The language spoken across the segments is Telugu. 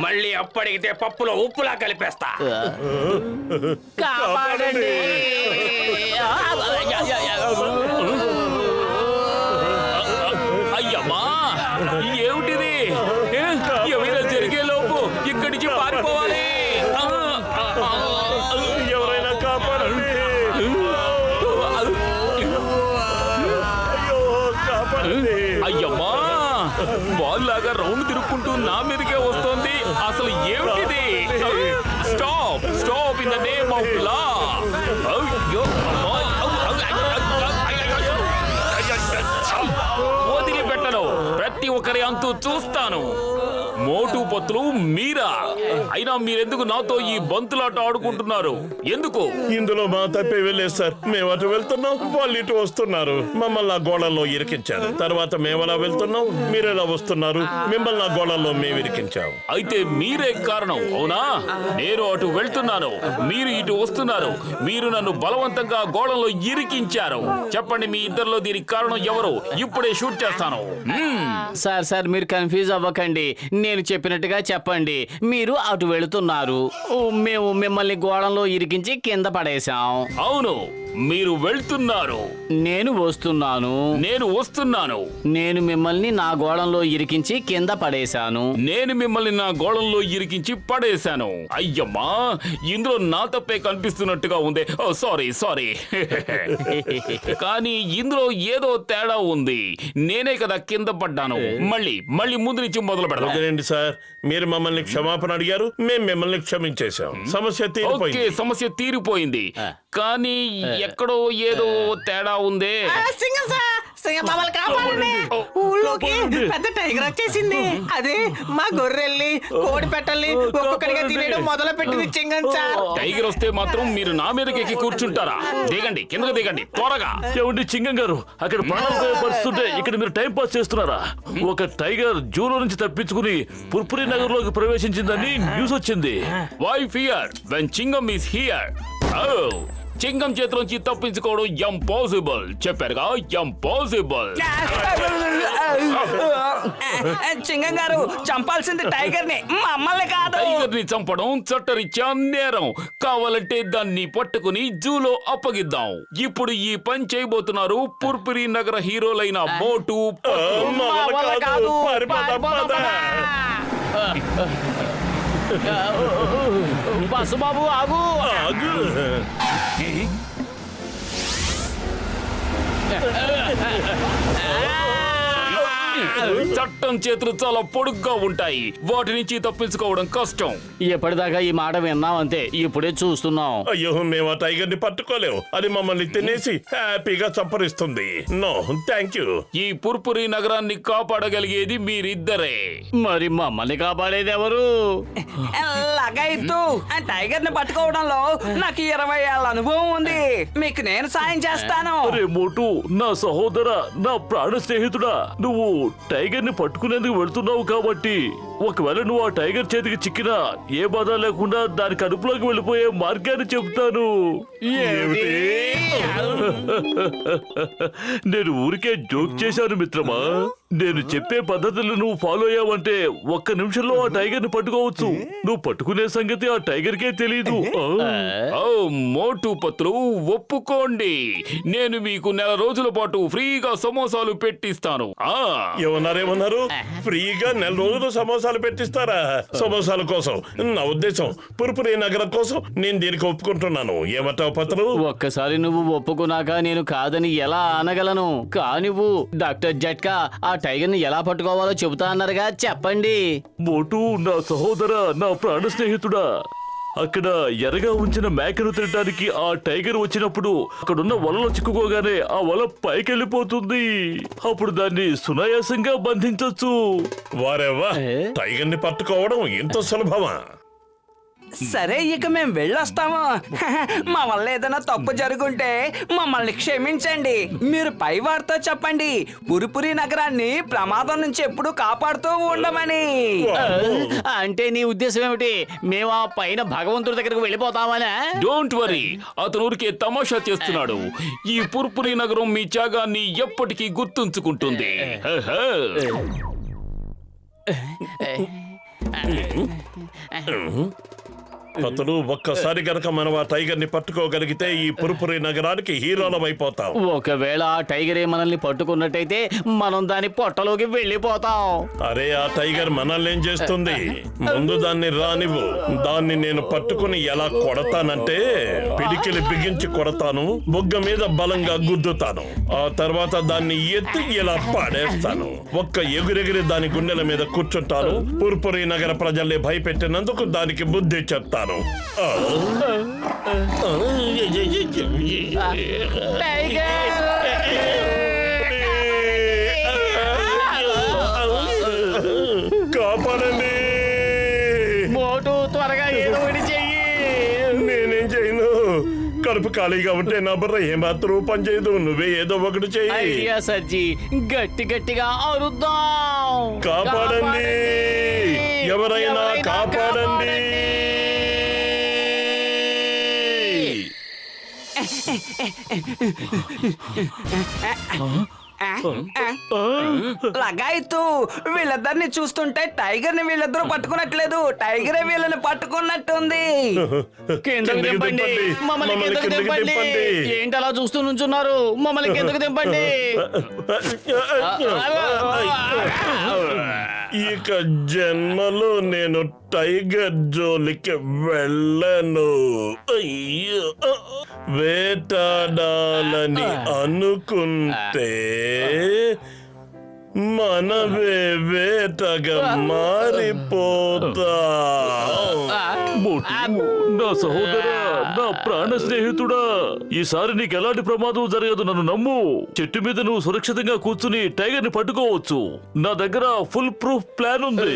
మళ్ళీ అప్పడిగితే పప్పులో ఉప్పులా కలిపేస్తా. కాపాడండి. అయ్యమ్మా, ఏమిటిది? ఏమైనా జరిగే లోపు ఇక్కడి నుంచి పారిపోవాలి. ఎవరైనా కాపాడండి. అయ్యమ్మా, వాళ్ళలాగా రౌండ్ తిరుక్కుంటూ నా మీదకే వస్తోంది. అసలు ఏమిటిది? Stop stop in the name of law. వదిలిపెట్టను. ప్రతి ఒక్కరి అంతు చూస్తాను. మోటు పత్రులు మీరా? అయినా మీరెందుకు నాతో ఈ బంతులాట ఆడుకుంటున్నారు? ఎందుకు? ఇందులో మా తప్పే వెళ్ళలేదు సార్. మేము అటు వెళ్తున్నాం, వాళ్ళు ఇటు వస్తున్నారు. మమ్మల్ని ఆ గోళంలో ఇరికించారు. తర్వాత మేమలా వెళ్తున్నాం, మీరెలా వస్తున్నారు. మిమ్మల్ని ఆ గోళంలో మేము ఇరికించాం. అయితే మీరే కారణం, అవునా? నేను అటు వెళ్తున్నాను, మీరు ఇటు వస్తున్నారు. మీరు నన్ను బలవంతంగా గోళంలో ఇరికించారు. చెప్పండి, మీ ఇద్దరిలో దీనికి కారణం ఎవరు? ఇప్పుడే షూట్ చేస్తాను. సార్ మీరు కన్ఫ్యూజ్ అవ్వకండి. నేను చెప్పినట్టుగా చెప్పండి. మీరు అటు వెళుతున్నారు, మేము మిమ్మల్ని గోళంలో ఇరికించి కింద పడేశాం. అవును, మీరు వెళ్తున్నారు, నేను వస్తున్నాను. నేను వస్తున్నాను. నేను మిమ్మల్ని నా గోళంలో ఇరికించి కింద పడేశాను. నేను మిమ్మల్ని నా గోళంలో ఇరికించి పడేశాను. అయ్యమ్మా, ఇందులో నా తప్పే కనిపిస్తున్నట్టుగా ఉంది. ఓ సారీ సారీ. కానీ ఇందులో ఏదో తేడా ఉంది. నేనే కదా కింద పడ్డాను. మళ్ళీ ముందు నుంచి మొదలు పెడదాం. వదిలేండి సార్, మీరు మమ్మల్ని క్షమాపణ అడిగారు, మేము మిమ్మల్ని క్షమించేశాం. సమస్య తీరిపోయింది. ఓకే, సమస్య తీరిపోయింది. కానీ ఎక్కడో ఏదో తేడా ఉందే. ఊళ్ళోకి పెద్ద టైగర్ వచ్చేసింది. అదే మా గొర్రెల్ని, కోడి పెట్టల్ని ఒక్కొక్కడిగా తినేయడం మొదలు పెట్టింది చింగం సార్. టైగర్ వస్తే మాత్రం మీరు నా మీదకి ఎక్కి కూర్చుంటారా? దిగండి, కిందకు దిగండి త్వరగా. ఏమండి చింగం గారు, అక్కడ ప్రాణాలు పరిస్థితుంటే ఇక్కడ మీరు టైం పాస్ చేస్తున్నారా? ఒక టైగర్ జూలో నుంచి తప్పించుకుని పుర్పురి నగర్ లోకి ప్రవేశించిందని న్యూస్ వచ్చింది. Why fear when Chingam is here? Chingam చేతిలోంచి తప్పించుకోవడం ఇంపాసిబుల్. చెప్పారుగా, ఇంపాసిబుల్. చింగం గారు, చంపాల్సింది టైగర్ ని, మమ్మల్ని కాదు. టైగర్ ని చంపడం చట్టరీత్యా నేరం. కావాలంటే దాన్ని పట్టుకుని జూలో అప్పగిద్దాం. ఇప్పుడు ఈ పని చేయబోతున్నారు పుర్పురి నగర హీరోలైన మోటు బసుబాబు ఆగు. చట్టం చేతులు చాలా పొడుగ్గా ఉంటాయి. వాటి నుంచి తప్పించుకోవడం కష్టం. ఎప్పటిదాకా ఈ మాట విన్నామంతే, ఇప్పుడే చూస్తున్నాం. అయ్యో, మేము ఆ టైగర్ ని పట్టుకోలేము. అది మమ్మల్ని తినేసి హ్యాపీగా చంపరిస్తుంది. No thank you. ఈ పుర్పురి నగరాన్ని కాపాడగలిగేది మీరిద్దరే. మరి మమ్మల్ని కాపాడేది ఎవరు? లగైతు టైగర్ ని పట్టుకోవడంలో నాకు 20 ఏళ్ళ అనుభవం ఉంది. మీకు నేను సాయం చేస్తాను. అరే మోటు, నా సహోదర, నా ప్రాణ స్నేహితుడా, నువ్వు టైగర్ ని పట్టుకునేందుకు వెళ్తున్నావు కాబట్టి ఒకవేళ నువ్వు ఆ టైగర్ చేతికి చిక్కినా ఏ బాధ లేకుండా దాని కడుపులోకి వెళ్ళిపోయే మార్గాన్ని చెప్తాను. నేను ఊరికే జోక్ చేశాను మిత్రమా. నేను చెప్పే పద్ధతులు నువ్వు ఫాలో అయ్యావంటే 1 నిమిషంలో ఆ టైగర్ ని పట్టుకోవచ్చు. నువ్వు పట్టుకునే సంగతి ఆ టైగర్ కే తెలీదు. మోటు పత్రు, ఒప్పుకోండి. నేను మీకు 1 రోజుల పాటు ఫ్రీగా సమోసాలు పెట్టిస్తాను. ఏమన్నారు? ఫ్రీగా 1 రోజులు సమోసాలు పెట్టిస్తారా? సమోసాల కోసం నా ఉద్దేశం పుర్పురి నగరం కోసం నేను దీనికి ఒప్పుకుంటున్నాను. ఏమంటావు పత్రు? ఒక్కసారి నువ్వు ఒప్పుకున్నాక నేను కాదని ఎలా అనగలను? కానివ్వు. డాక్టర్ జట్కా ఆ టైగర్ ని ఎలా పట్టుకోవాలో చెబుతా అన్నారుగా, చెప్పండి. మోటు, నా సహోదర, నా ప్రాణ స్నేహితుడా, అక్కడ ఎరగా ఉంచిన మేకను తినడానికి ఆ టైగర్ వచ్చినప్పుడు అక్కడున్న వలలో చిక్కుకోగానే ఆ వల పైకెళ్ళిపోతుంది. అప్పుడు దాన్ని సునాయాసంగా బంధించొచ్చు. వారెవ్వా, టైగర్ ని పట్టుకోవడం ఇంత సులభమా? సరే ఇక మేము వెళ్ళొస్తాము. మా వల్ల ఏదైనా తప్పు జరుగుంటే మమ్మల్ని క్షమించండి. మీరు పై వారితో చెప్పండి పురిపురి నగరాన్ని ప్రమాదం నుంచి ఎప్పుడు కాపాడుతూ ఉండమని. అంటే నీ ఉద్దేశం ఏమిటి? మేము ఆ పైన భగవంతుడి దగ్గరకు వెళ్ళిపోతామనా? డోంట్ వరీ, అతను ఊరికే తమాషా చేస్తున్నాడు. ఈ పుర్పురి నగరం మీ త్యాగాన్ని ఎప్పటికీ గుర్తుంచుకుంటుంది. అతను ఒక్కసారి గనక మనం ఆ టైగర్ ని పట్టుకోగలిగితే ఈ పురుపురి నగరానికి హీరోలం అయిపోతాం. ఒకవేళ ఆ టైగరే మనల్ని పట్టుకున్నట్టయితే మనం దాని పొట్టలోకి వెళ్ళిపోతాం. అరే ఆ టైగర్ మనల్ని ఏం చేస్తుంది? ముందు దాన్ని రానివ్వు. దాన్ని నేను పట్టుకుని ఎలా కొడతానంటే పిడికిలి బిగించి కొడతాను, బొగ్గ మీద బలంగా గుద్దుతాను. ఆ తర్వాత దాన్ని ఎత్తి ఇలా పాడేస్తాను. ఒక్క ఎగురెగిరి దాని గుండెల మీద కూర్చుంటాను. పుర్పురి నగర ప్రజల్ని భయపెట్టినందుకు దానికి బుద్ధి చెప్తాను. కాపాడండి. మోటు త్వరగా ఏదో ఒకటి చెయ్యి. నేనేం చేయను. కడుపు ఖాళీగా ఉంటే నా బుర్ర ఏమాత్రం పని చేయదు. నువ్వే ఏదో ఒకటి చెయ్యి. ఐడియా సజ్జి, గట్టి గట్టిగా అరుద్దాం. కాపాడండి, ఎవరైనా కాపాడండి. లగాయితూ వీళ్ళిద్దరిని చూస్తుంటే టైగర్ ని వీళ్ళిద్దరూ పట్టుకున్నట్లేదు, టైగరే వీళ్ళని పట్టుకున్నట్టుంది. కిందకు దింపండి, మమ్మల్ని కిందకు దింపండి. ఏంటి అలా చూస్తూ నుంచున్నారు? మమ్మల్ని కిందకు దింపండి. ఇక జన్మలో నేను టైగర్ జోలికి వెళ్ళను. అయ్యో, వేటాడాలని అనుకుంటే మనవే వేటగా మారిపోతా. మోటు, నా సహోదరా, నా ప్రాణ స్నేహితుడా, ఈసారి నీకు ఎలాంటి ప్రమాదం జరగదు. నన్ను నమ్ము. చెట్టు మీద నువ్వు సురక్షితంగా కూర్చుని టైగర్ ని పట్టుకోవచ్చు. నా దగ్గర ఫుల్ ప్రూఫ్ ప్లాన్ ఉంది.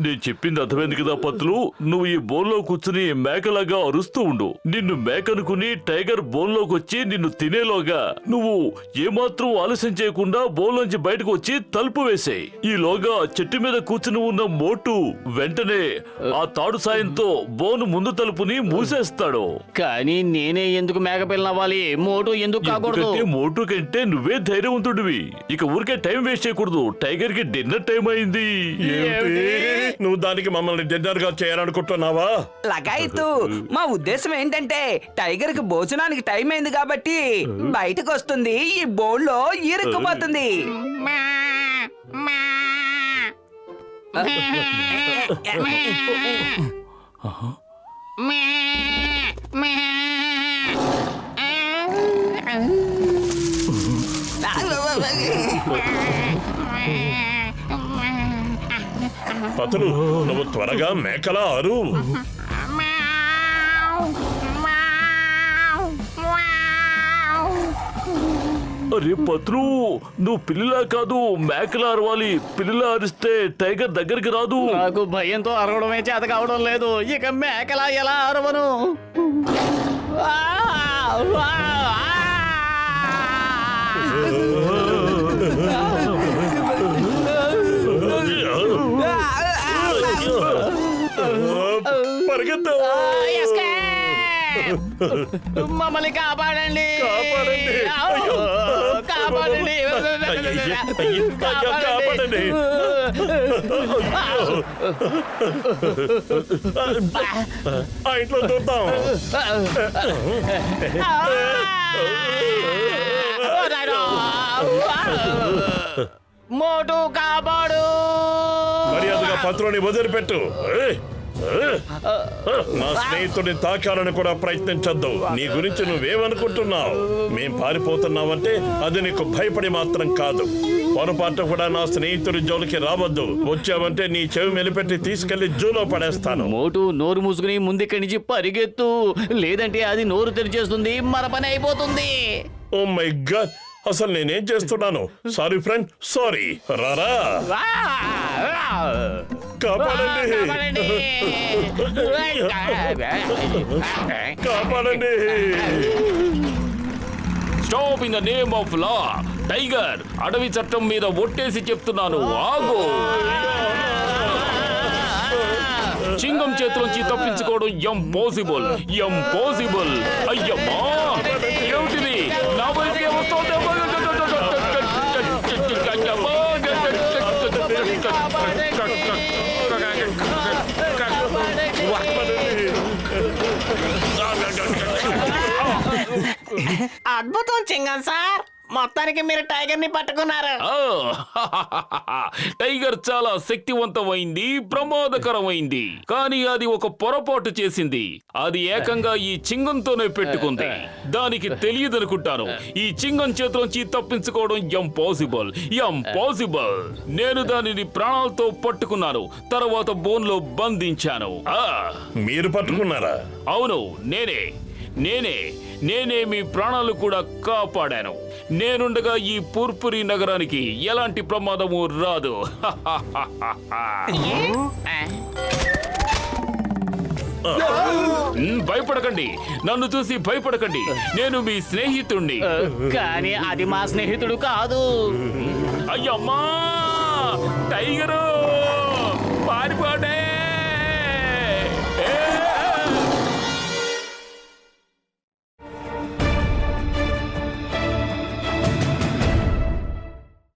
నేను చెప్పింది అర్థమైంది కదా పత్తులు? నువ్వు ఈ బోన్లో కూర్చుని మేకలాగా అరుస్తూ ఉండు. నిన్ను మేకనుకుని టైగర్ బోన్లోకి వచ్చి నిన్ను తినేలోగా నువ్వు ఏమాత్రం ఆలస్యం చేయకుండా బోన్లోంచి బయటకు వచ్చి తలుపు వేసేయ్. ఈలోగా చెట్టు మీద కూర్చుని ఉన్న మోటు వెంటనే ఆ తాడు సాయంతో బోను ముందు తలుపుని మూసేస్తాడు. కానీ నేనే ఎందుకు మేకపిల్లని అవ్వాలి? మోటు ఎందుకు కాకూడదు? ఎందుకంటే మోటు కంటే నువ్వే ధైర్యవంతుడివి. ఇక ఊరికే టైం వేస్ట్ చేయకూడదు. టైగర్ కి డిన్నర్ టైం అయింది. నువ్వు దానికి మమ్మల్ని డిన్నర్ గా చేయాలనుకుంటున్నావా? లగాయితూ మా ఉద్దేశం ఏంటంటే టైగర్ కి భోజనానికి టైం అయింది కాబట్టి బయటకు వస్తుంది, ఈ బోన్లో ఇరుక్కుపోతుంది. పతులు, నువ్వు త్వరగా మేకలా అరు. అరే పత్రు, నువ్వు పిల్లిలా కాదు మేకలా అరవాలి. పిల్లిలా అరిస్తే టైగర్ దగ్గరికి రాదు. నాకు భయంతో అరవడమే చేత కావడం లేదు. ఇక మేకలా ఎలా అరవను? పరిగెత్తు. మమ్మల్ని కాపాడండి, కాపాడండి. అయ్యో. కాపాడండి, కాపాడండి. ఆ ఇంట్లో చూద్దాం. మోటు కాపాడు. మర్యాదగా పత్రుని వదిలిపెట్టు. నా స్నేహితుడిని తాకాలని కూడా ప్రయత్నించొద్దు. నీ గురించి నువ్వేమనుకుంటున్నావు? మేం పారిపోతున్నావంటే అది నీకు భయపడి మాత్రం కాదు. పొరపాటు కూడా నా స్నేహితుడి జోలికి రావద్దు. వచ్చావంటే నీ చెవి మెలిపెట్టి తీసుకెళ్లి జూలో పడేస్తాను. మోటు, నోరు మూసుకుని ముందుక్కడి నుంచి పరిగెత్తు, లేదంటే అది నోరు తెరిచేస్తుంది, మన పని అయిపోతుంది. ఓ మై గాడ్, అసలు నేనేం చేస్తున్నాను? Sorry friend, sorry. రారా. కాపాడండి కాపాడండి stop in the name of law. Tiger, అడవి చట్టం మీద ఒట్టేసి చెప్తున్నాను, ఆగు. చింగం చేతిలోంచి తప్పించుకోవడం ఇంపాసిబుల్. అయ్యమ్మా, ఏమిటిది? నా వైపుకే వస్తోంది. అద్భుతం చింగం సార్, మొత్తానికి మీరు టైగర్ ని పట్టుకున్నారు. టైగర్ చాలా శక్తివంతమైంది, ప్రమాదకరమైంది. కానీ అది ఒక పొరపాటు చేసింది. అది ఏకంగా ఈ చింగంతోనే పెట్టుకుంది. దానికి తెలియదనుకుంటాను. ఈ చింగం చేతిలోంచి తప్పించుకోవడం ఇంపాసిబుల్. నేను దానిని ప్రాణాలతో పట్టుకున్నాను, తర్వాత బోన్లో బంధించాను. మీరు పట్టుకున్నారా? అవును, నేనే మీ ప్రాణాలు కూడా కాపాడాను. నేనుండగా ఈ పూర్పురి నగరానికి ఎలాంటి ప్రమాదము రాదు. భయపడకండి, నన్ను చూసి భయపడకండి. నేను మీ స్నేహితుణ్ణి. కానీ అది మా స్నేహితుడు కాదు. అయ్యమ్మా, టైగరు పారిపోండి.